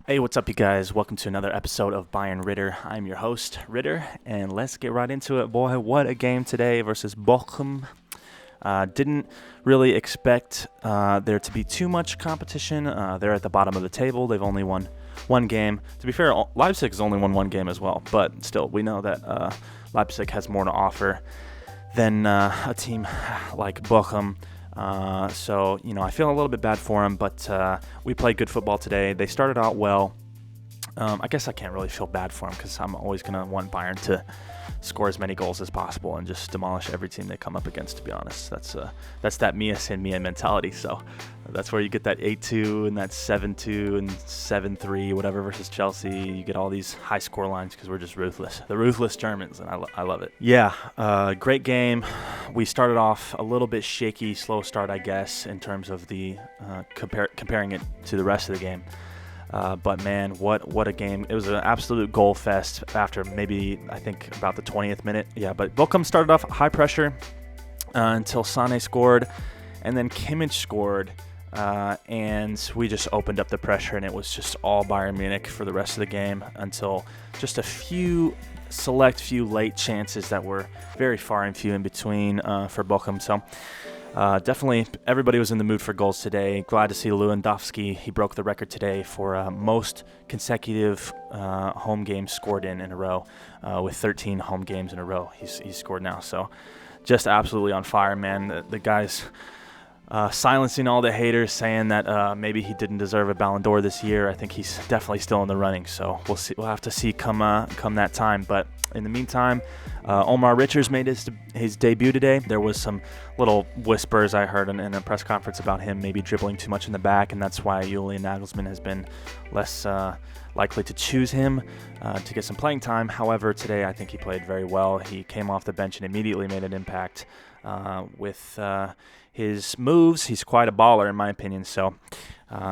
Hey, what's up, you guys? Welcome to another episode of BAYERN RIDDR. I'm your host, Ritter, and let's get right into it. Boy, what a game today versus BOCHUM. Didn't really expect there to be too much competition. They're at the bottom of the table. They've only won one game. To be fair, Leipzig has only won one game as well, but still, we know that Leipzig has more to offer than a team like BOCHUM. So, I feel a little bit bad for them, but we played good football today. They started out well. I guess I can't really feel bad for them because I'm always going to want Bayern to score as many goals as possible and just demolish every team they come up against, to be honest. That's that Mia Sin Mia mentality. So that's where you get that 8-2 and that 7-2 and 7-3, whatever, versus Chelsea. You get all these high score lines because we're just ruthless. The ruthless Germans, and I love it. Yeah, great game. We started off a little bit shaky, slow start, I guess, in terms of the comparing it to the rest of the game. But man, what a game. It was an absolute goal fest after maybe, I think, about the 20th minute. Yeah, but BOCHUM started off high pressure until Sane scored, and then Kimmich scored, and we just opened up the pressure, and it was just all Bayern Munich for the rest of the game until just a few late chances that were very far and few in between for BOCHUM. So definitely everybody was in the mood for goals today. Glad to see Lewandowski. He broke the record today for most consecutive home games scored in a row, with 13 home games in a row he's scored now. So just absolutely on fire, man. The guy's silencing all the haters, saying that maybe he didn't deserve a Ballon d'Or this year. I think he's definitely still in the running, so we'll see. We'll have to see come that time. But in the meantime, Omar Richards made his debut today. There was some little whispers I heard in a press conference about him maybe dribbling too much in the back, and that's why Julian Nagelsmann has been less likely to choose him to get some playing time. However, today I think he played very well. He came off the bench and immediately made an impact with his moves. He's quite a baller, in my opinion. So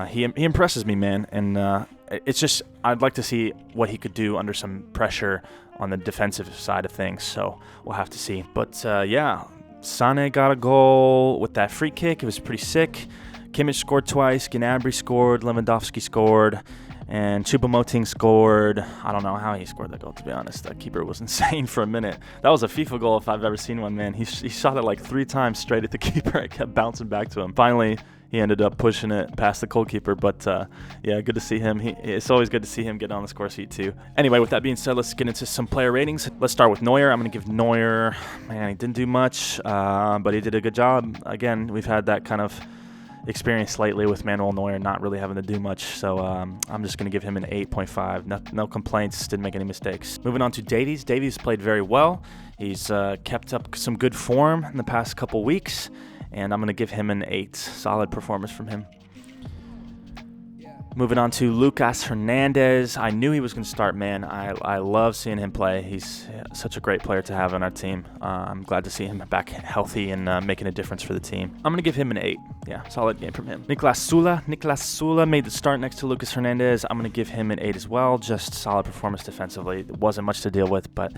he impresses me, man. And it's just, I'd like to see what he could do under some pressure on the defensive side of things. So we'll have to see. But yeah, Sane got a goal with that free kick. It was pretty sick. Kimmich scored twice. Gnabry scored. Lewandowski scored. And Choupo-Moting scored. I don't know how he scored that goal, to be honest. That keeper was insane for a minute. That was a FIFA goal if I've ever seen one, man. He shot it like 3 times straight at the keeper. It kept bouncing back to him. Finally, he ended up pushing it past the goalkeeper. But yeah, good to see him. It's always good to see him get on the score sheet too. Anyway, with that being said, let's get into some player ratings. Let's start with Neuer. I'm going to give Neuer, man, he didn't do much, but he did a good job. Again, we've had that kind of experience lately with Manuel Neuer not really having to do much, so I'm just going to give him an 8.5. No complaints, didn't make any mistakes. Moving on to Davies. Davies played very well. He's kept up some good form in the past couple weeks, and I'm going to give him an 8. Solid performance from him. Moving on to Lucas Hernandez. I knew he was going to start, man. I love seeing him play. He's such a great player to have on our team. I'm glad to see him back healthy and making a difference for the team. I'm going to give him an 8. Yeah, solid game from him. Niklas Sula made the start next to Lucas Hernandez. I'm going to give him an 8 as well. Just solid performance defensively. It wasn't much to deal with, but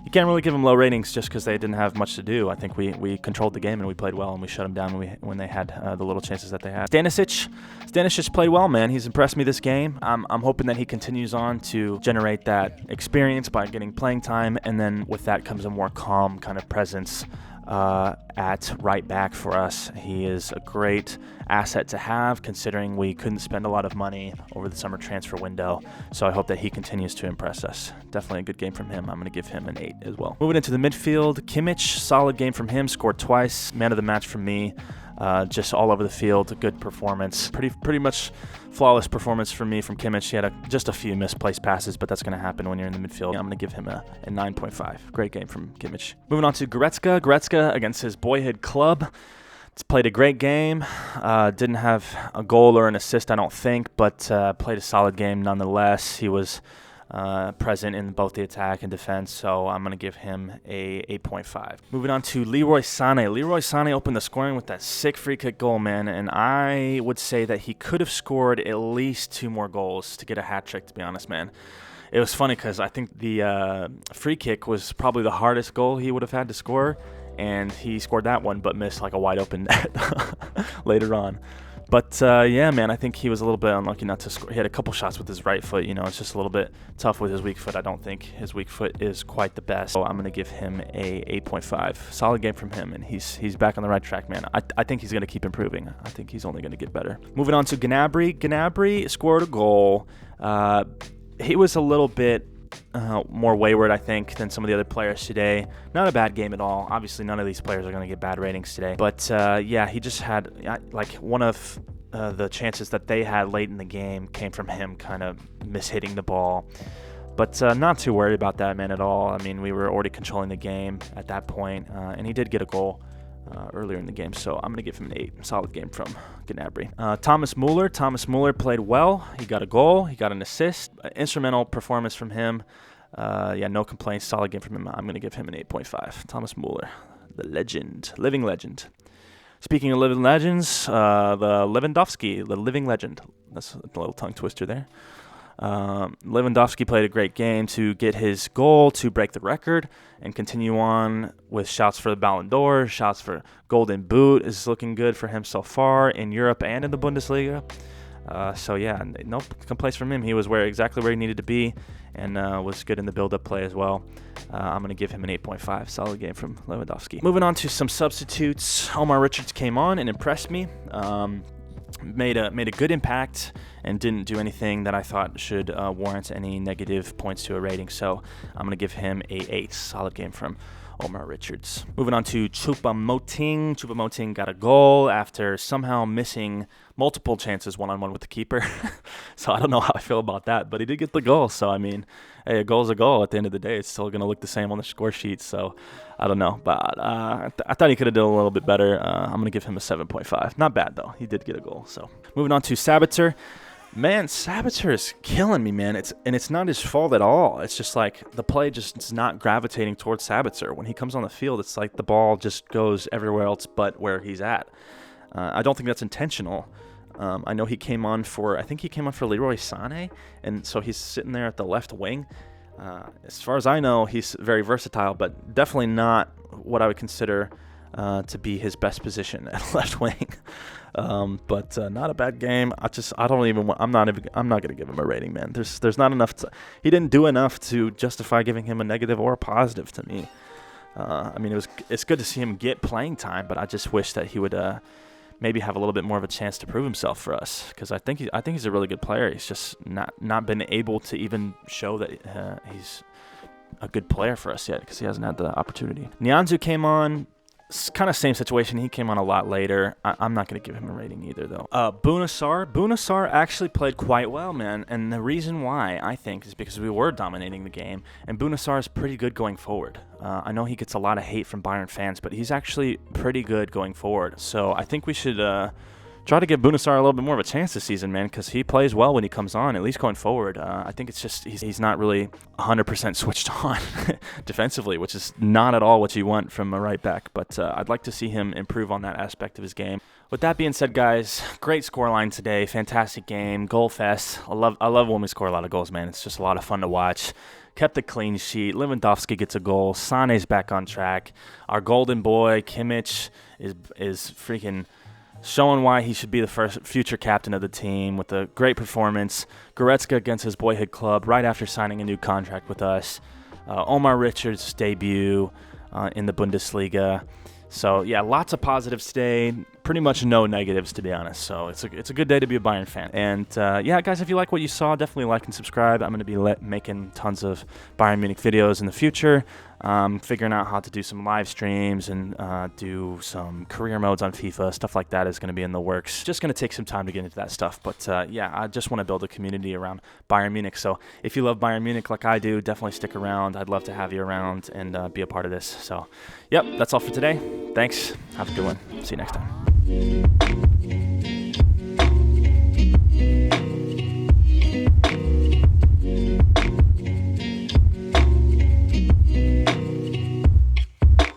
you can't really give them low ratings just because they didn't have much to do. I think we controlled the game and we played well, and we shut them down when they had the little chances that they had. Stanisic played well, man. He's impressed me this game. I'm hoping that he continues on to generate that experience by getting playing time, and then with that comes a more calm kind of presence at right back for us. He is a great asset to have, considering we couldn't spend a lot of money over the summer transfer window. So I hope that he continues to impress us. Definitely a good game from him. I'm going to give him an 8 as well. Moving into the midfield, Kimmich, solid game from him. Scored twice. Man of the match from me. Just all over the field, a good performance. Pretty much flawless performance from me from Kimmich. He had just a few misplaced passes, but that's going to happen when you're in the midfield. I'm going to give him a 9.5. Great game from Kimmich. Moving on to Gretzka. Gretzka against his boyhood club. Played a great game. Didn't have a goal or an assist, I don't think, but played a solid game nonetheless. He was present in both the attack and defense, so I'm going to give him a 8.5. Moving on to Leroy Sane. Leroy Sane opened the scoring with that sick free kick goal, man, and I would say that he could have scored at least 2 more goals to get a hat trick, to be honest, man. It was funny because I think the free kick was probably the hardest goal he would have had to score, and he scored that one but missed like a wide open net later on. But yeah, man, I think he was a little bit unlucky not to score. He had a couple shots with his right foot. It's just a little bit tough with his weak foot. I don't think his weak foot is quite the best. So I'm going to give him a 8.5. Solid game from him, and he's back on the right track, man. I think he's going to keep improving. I think he's only going to get better. Moving on to Gnabry. Gnabry scored a goal. He was a little bit more wayward, I think, than some of the other players today. Not a bad game at all. Obviously, none of these players are going to get bad ratings today. But yeah, he just had like one of the chances that they had late in the game came from him kind of mishitting the ball. But not too worried about that, man, at all. I mean, we were already controlling the game at that point, and he did get a goal earlier in the game, so I'm going to give him an 8. Solid game from Gnabry. Thomas Muller played well. He got a goal. He got an assist. Instrumental performance from him. Yeah, no complaints. Solid game from him. I'm going to give him an 8.5. Thomas Muller, the legend, living legend. Speaking of living legends, the living legend. That's a little tongue twister there. Lewandowski played a great game to get his goal to break the record and continue on with shouts for the Ballon d'Or, shouts for Golden Boot is looking good for him so far in Europe and in the Bundesliga. So yeah, no complaints from him. He was exactly where he needed to be and was good in the build-up play as well. I'm going to give him an 8.5. Solid game from Lewandowski. Moving on to some substitutes. Omar Richards came on and impressed me. Made a good impact and didn't do anything that I thought should warrant any negative points to a rating. So I'm going to give him a 8. Solid game from Omar Richards. Moving on to Choupo-Moting. Choupo-Moting got a goal after somehow missing multiple chances one-on-one with the keeper. So I don't know how I feel about that, but he did get the goal. So, I mean, hey, a goal is a goal. At the end of the day, it's still going to look the same on the score sheet. So I don't know, but I thought he could have done a little bit better. I'm going to give him a 7.5. Not bad, though. He did get a goal. So moving on to Sabitzer. Man, Sabitzer is killing me, man. It's not his fault at all. It's just like the play just is not gravitating towards Sabitzer. When he comes on the field, it's like the ball just goes everywhere else but where he's at. I don't think that's intentional. I know he came on for Leroy Sane, and so he's sitting there at the left wing. As far as I know, he's very versatile, but definitely not what I would consider to be his best position at left wing. But not a bad game. I'm not going to give him a rating, man. There's not enough. He didn't do enough to justify giving him a negative or a positive to me. I mean, it's good to see him get playing time, but I just wish that he would maybe have a little bit more of a chance to prove himself for us, because I think he's a really good player. He's just not been able to even show that he's a good player for us yet, because he hasn't had the opportunity. Nianzou came on. Kind of same situation. He came on a lot later. I'm not going to give him a rating either, though. Bounissar actually played quite well, man. And the reason why, I think, is because we were dominating the game. And Bounissar is pretty good going forward. I know he gets a lot of hate from Bayern fans, but he's actually pretty good going forward. So I think we should try to give Bounissar a little bit more of a chance this season, man, because he plays well when he comes on, at least going forward. I think it's just he's not really 100% switched on defensively, which is not at all what you want from a right back. But I'd like to see him improve on that aspect of his game. With that being said, guys, great scoreline today. Fantastic game. Goal fest. I love when we score a lot of goals, man. It's just a lot of fun to watch. Kept the clean sheet. Lewandowski gets a goal. Sane's back on track. Our golden boy, Kimmich, is freaking showing why he should be the first future captain of the team with a great performance. Gretzka against his boyhood club right after signing a new contract with us. Omar Richards' debut in the Bundesliga. So, yeah, lots of positives today. Pretty much no negatives, to be honest. So it's a good day to be a Bayern fan. And, yeah, guys, if you like what you saw, definitely like and subscribe. I'm going to be making tons of Bayern Munich videos in the future. Figuring out how to do some live streams and do some career modes on FIFA. Stuff like that is going to be in the works. Just going to take some time to get into that stuff. But, yeah, I just want to build a community around Bayern Munich. So if you love Bayern Munich like I do, definitely stick around. I'd love to have you around and be a part of this. So, yep, that's all for today. Thanks. Have a good one. See you next time.